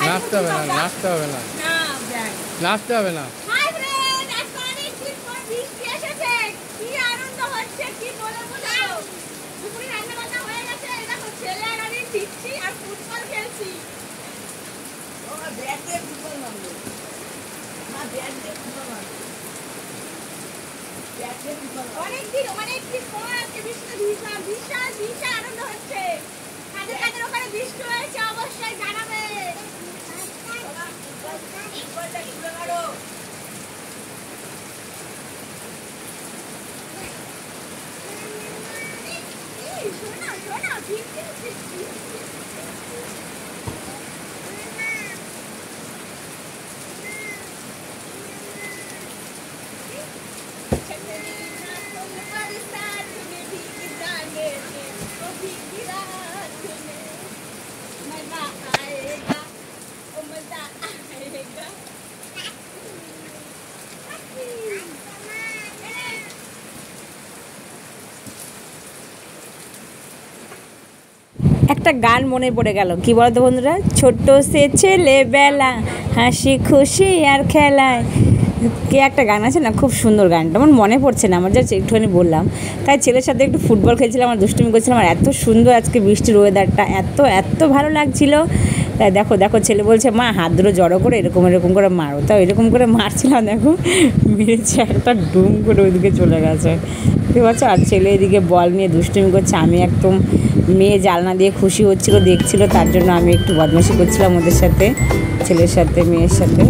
নাচতে হবে না, নাচতে হবে না, নাচতে হবে না। অনেকদিন পর আজকে বৃষ্টি বিশাল বিশাল বিশাল আনন্দ হচ্ছে। কাদের কাদের ওখানে বৃষ্টি হয়েছে অবশ্যই জানাবে। শোনা শোনা একটা গান মনে পড়ে গেল, কি বলতো বন্ধুরা, ছোট্ট সে ছেলেবেলা হাসি খুশি আর খেলায়, কে একটা গান আছে না, খুব সুন্দর গানটা, আমার মনে পড়ছে না, আমার যা একটুখানি বললাম। তাই ছেলের সাথে একটু ফুটবল খেলছিলাম আর দুষ্টুমি করছিলাম, আর এত সুন্দর আজকে বৃষ্টির ওয়েদারটা, এত এত ভালো লাগছিল। তাই দেখো দেখো ছেলে বলছে মা হাত দুটো জড়ো করে এরকম এরকম করে মারো, তাও এরকম করে মারছিলাম, দেখো মেরেছে একটা ডুম করে ওইদিকে চলে গেছে, ঠিক আছে। আর ছেলে এদিকে বল নিয়ে দুষ্টুমি করছে, আমি একদম মেয়ে জানলা দিয়ে খুশি হচ্ছিল দেখছিল, তার জন্য আমি একটু বদমাশি করছিলাম ওদের সাথে, ছেলের সাথে মেয়ের সাথে।